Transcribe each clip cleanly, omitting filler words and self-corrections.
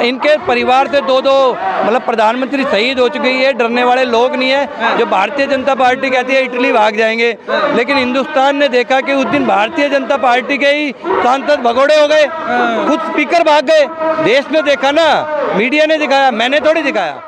इनके परिवार से दो मतलब प्रधानमंत्री शहीद हो चुके हैं, ये डरने वाले लोग नहीं है। जो भारतीय जनता पार्टी कहती है इटली भाग जाएंगे, लेकिन हिंदुस्तान ने देखा कि उस दिन भारतीय जनता पार्टी के ही सांसद भगोड़े हो गए, खुद स्पीकर भाग गए। देश ने देखा ना, मीडिया ने दिखाया, मैंने थोड़ी दिखाया।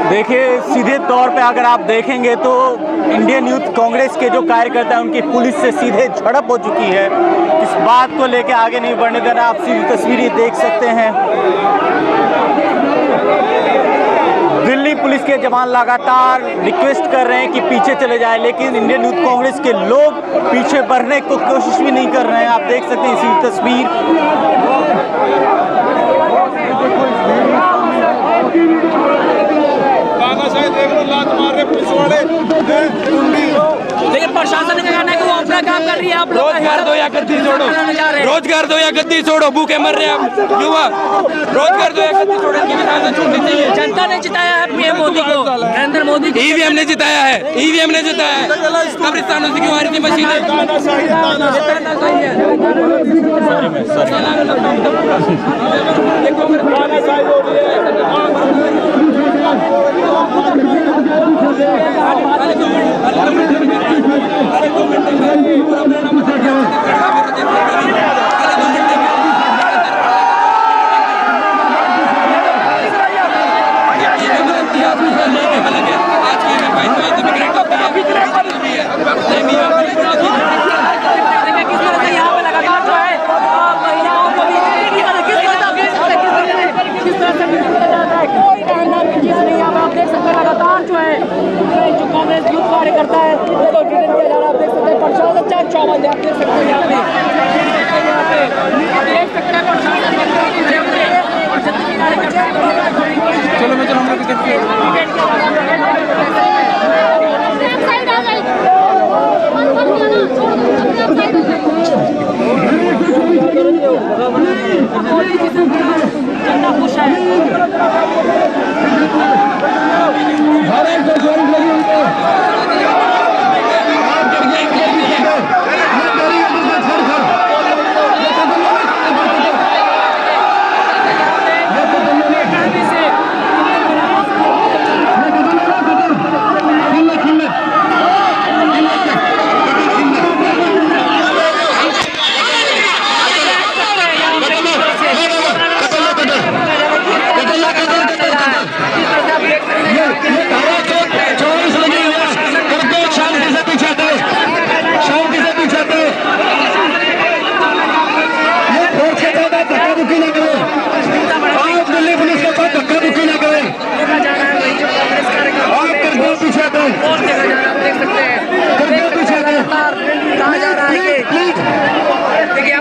देखिए, सीधे तौर पे अगर आप देखेंगे तो इंडियन यूथ कांग्रेस के जो कार्यकर्ता हैं उनकी पुलिस से सीधे झड़प हो चुकी है। इस बात को लेकर आगे नहीं बढ़ने देना। आप सीधी तस्वीरें देख सकते हैं। दिल्ली पुलिस के जवान लगातार रिक्वेस्ट कर रहे हैं कि पीछे चले जाएं, लेकिन इंडियन यूथ कांग्रेस के लोग पीछे बढ़ने की कोशिश भी नहीं कर रहे हैं। आप देख सकते हैं इसी तस्वीर। लेकिन प्रशासन का कहना है कि वो अपना काम कर रही है। आप रोजगार दो या गद्दी छोड़ो, रोजगार दो या गद्दी छोड़ो, भूखे मर रहे हैं युवा। रोजगार दो या गद्दी छोड़ो, इनकी विधानसभा छोड़नी चाहिए। जनता ने जिताया है पीएम मोदी को, नरेंद्र मोदी को। ईवीएम ने जिताया है, ईवीएम ने जिताया है। कब्रिस्तानों से क्यों आ रही थी मशीनें? करता है तो डिटेन किया जा रहा है। आप देख सकते हैं प्रशासन चार चौबंद आप देख सकते हैं यहाँ पे देख सकते हैं प्रशासन चलो मैं चलो हम लोग डिटेन किया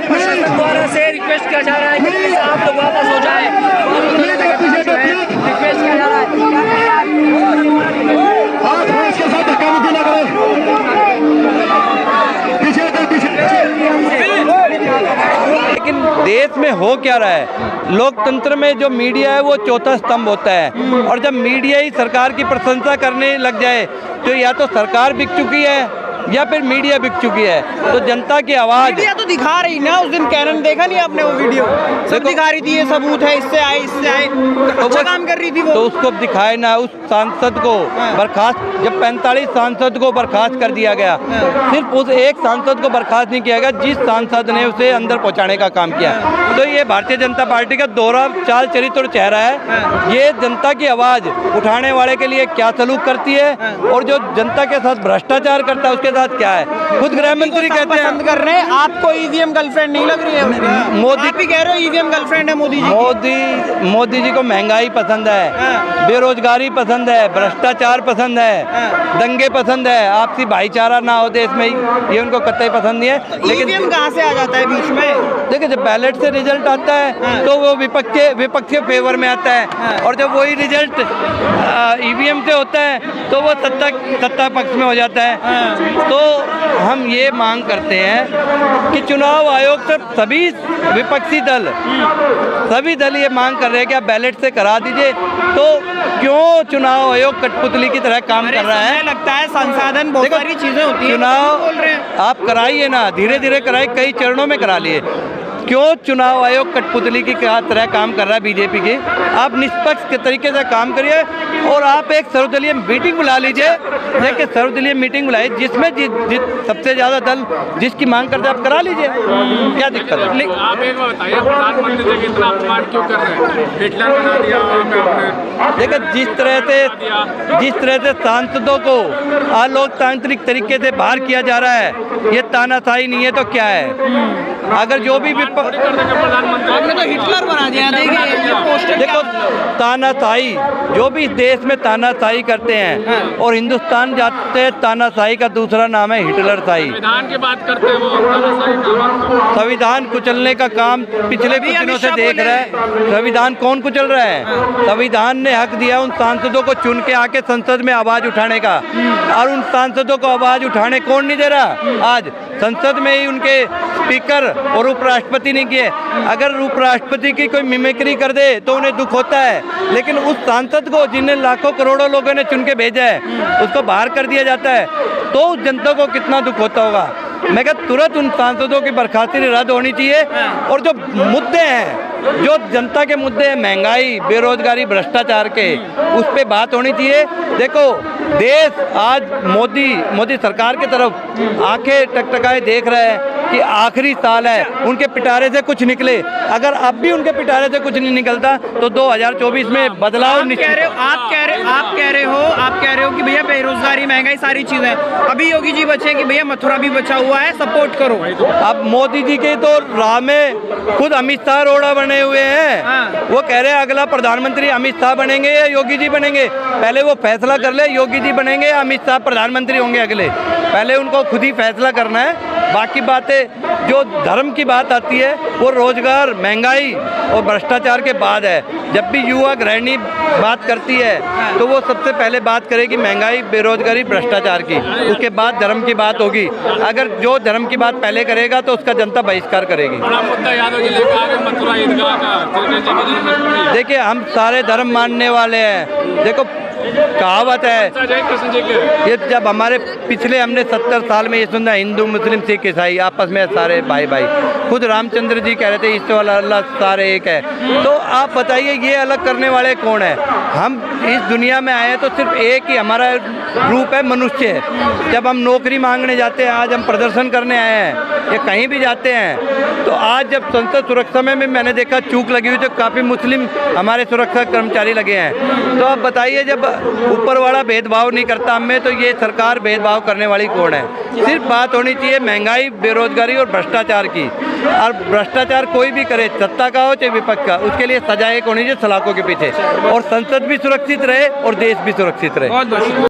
खुश है। रिक्वेस्ट किया जा रहा है कि आप लोग वापस हो जाए। रिक्वेस्ट किया जा रहा है इसके साथ धक्का मुक्की ना करें। लेकिन देश में हो क्या रहा है? लोकतंत्र में जो मीडिया है वो चौथा स्तंभ होता है, और जब मीडिया ही सरकार की प्रशंसा करने लग जाए तो या तो सरकार बिक चुकी है या फिर मीडिया बिक चुकी है। तो जनता की आवाज मीडिया तो दिखा रही ना, उस दिन कैरन देखा नहीं आपने वो वीडियो, सब दिखा रही थी ये सबूत है, इससे आए इससे आए, तो अच्छा काम कर रही थी वो। तो उसको दिखाए ना, उस सांसद को बर्खास्त, जब 45 सांसद को बर्खास्त कर दिया गया, सिर्फ उस एक सांसद को बर्खास्त नहीं किया गया जिस सांसद ने उसे अंदर पहुंचाने का काम किया। तो ये भारतीय जनता पार्टी का दोहरा चाल चरित्र चेहरा है। ये जनता की आवाज उठाने वाले के लिए क्या सलूक करती है और जो जनता के साथ भ्रष्टाचार करता है उसके साथ क्या है। खुद गृह मंत्री कहते हैं पसंद कर रहे हैं, आपको ईवीएम गर्लफ्रेंड नहीं लग रही है मोदी- मोदी भी कह रहे हो ईवीएम गर्लफ्रेंड है मोदी जी मोदी जी को महंगाई पसंद है, हाँ। बेरोजगारी पसंद है, भ्रष्टाचार पसंद है, हाँ। दंगे पसंद है, आपसी भाईचारा ना हो देश में, ये उनको कतई पसंद नहीं है। लेकिन ईवीएम कहाँ से आ जाता है बीच में? देखिए जब बैलेट से रिजल्ट आता है हाँ। तो वो विपक्ष के फेवर में आता है, हाँ। और जब वही रिजल्ट ईवीएम से होता है तो वो सत्ता पक्ष में हो जाता है। हाँ। तो हम ये मांग करते हैं कि चुनाव आयोग से सभी विपक्षी दल, सभी दल ये मांग कर रहे हैं कि आप बैलेट से करा दीजिए। तो क्यों चुनाव आयोग कठपुतली की तरह काम कर रहा है? लगता है संसाधन बहुत देखो, सारी चीजें होती है, चुनाव बोल रहे हैं आप कराइए ना, धीरे धीरे कराइए, कई चरणों में करा लिए। क्यों चुनाव आयोग कठपुतली की तरह काम कर रहा है बीजेपी की? आप निष्पक्ष के तरीके से काम करिए और आप एक सर्वदलीय मीटिंग बुला लीजिए। देखिए सर्वदलीय मीटिंग बुलाइए जिसमें सबसे ज्यादा दल जिसकी मांग करते हैं आप करा लीजिए, क्या दिक्कत है? आप एक बात बताइए, प्रधानमंत्री जी का इतना अपमान क्यों कर रहे हैं? हिटलर बना दिया आपने। देखिए जिस तरह से सांसदों को अलोकतांत्रिक तरीके से बाहर किया जा रहा है, ये तानाशाही नहीं है तो क्या है? अगर जो भी थोड़ी कर देंगे प्रधानमंत्री। आपने तो हिटलर बना दिया। देखिए ये पोस्टर देखो तानाशाही, जो भी देश में तानाशाही करते हैं और हिंदुस्तान जाते हैं, तानाशाही का दूसरा नाम है हिटलरशाही। संविधान की बात करते हैं, वो तानाशाही का संविधान कुचलने का काम पिछले कुछ दिनों से देख रहा है। संविधान कौन कुचल रहा है? संविधान ने हक दिया उन सांसदों को चुन के आके संसद में आवाज उठाने का, और उन सांसदों को आवाज उठाने कौन नहीं दे रहा? आज संसद में ही उनके स्पीकर और उपराष्ट्रपति नहीं किए। अगर उपराष्ट्रपति की कोई मिमिक्री कर दे तो उन्हें दुख होता है, लेकिन उस सांसद को जिन्हें लाखों करोड़ों लोगों ने चुन के भेजा है उसको बाहर कर दिया जाता है, तो उस जनता को कितना दुख होता होगा। मैं कहता तुरंत उन सांसदों की बर्खास्ती रद्द होनी चाहिए, और जो मुद्दे हैं, जो जनता के मुद्दे हैं, महंगाई, बेरोजगारी, भ्रष्टाचार के, उस पे बात होनी चाहिए। देखो देश आज मोदी सरकार की तरफ आंखें टकटकाए देख रहा है कि आखिरी साल है, उनके पिटारे से कुछ निकले। अगर अब भी उनके पिटारे से कुछ नहीं निकलता तो 2024 में बदलाव निश्चित है। आप कह रहे हो कि भैया बेरोजगारी, महंगाई, सारी चीजें। अभी योगी जी बचे कि भैया मथुरा भी बचा हुआ है, सपोर्ट करो। अब मोदी जी के तो राह में खुद अमित शाह रोड़ा बने हुए हैं। हाँ। वो कह रहे हैं अगला प्रधानमंत्री अमित शाह बनेंगे या योगी जी बनेंगे, पहले वो फैसला कर ले, योगी जी बनेंगे या अमित शाह प्रधानमंत्री होंगे अगले। पहले उनको खुद ही फैसला करना है। बाकी बातें जो धर्म की बात आती है वो रोजगार, महंगाई और भ्रष्टाचार के बाद है। जब भी युवा गृहिणी बात करती है तो वो सबसे पहले बात करेगी महंगाई, बेरोजगारी, भ्रष्टाचार की, उसके बाद धर्म की बात होगी। अगर जो धर्म की बात पहले करेगा तो उसका जनता बहिष्कार करेगी। बड़ा मुद्दा यादव जी लेकर आ गए मथुरा ईदगाह का, कृष्ण जी की जन्मभूमि। देखिए हम सारे धर्म मानने वाले हैं। देखो कहावत है, जय कृष्ण जी के। ये जब हमारे पिछले हमने 70 साल में ये सुना, हिंदू मुस्लिम सिख ईसाई आपस में सारे भाई भाई, खुद रामचंद्र जी कह रहे थे ईश्वर वाला अल्लाह सारे एक है। तो आप बताइए ये अलग करने वाले कौन है? हम इस दुनिया में आए हैं तो सिर्फ एक ही हमारा रूप है, मनुष्य है। जब हम नौकरी मांगने जाते हैं, आज हम प्रदर्शन करने आए हैं या कहीं भी जाते हैं, तो आज जब संसद सुरक्षा में मैंने देखा चूक लगी हुई, तो काफ़ी मुस्लिम हमारे सुरक्षा कर्मचारी लगे हैं। तो आप बताइए जब ऊपर वाला भेदभाव नहीं करता हमें, तो ये सरकार भेदभाव करने वाली कौन है? सिर्फ बात होनी चाहिए महंगाई, बेरोजगारी और भ्रष्टाचार की। और भ्रष्टाचार कोई भी करे, सत्ता का हो चाहे विपक्ष का, उसके लिए सजा एक होनी चाहिए सलाखों के पीछे, और संसद भी सुरक्षित रहे और देश भी सुरक्षित रहे। बहुत बहुत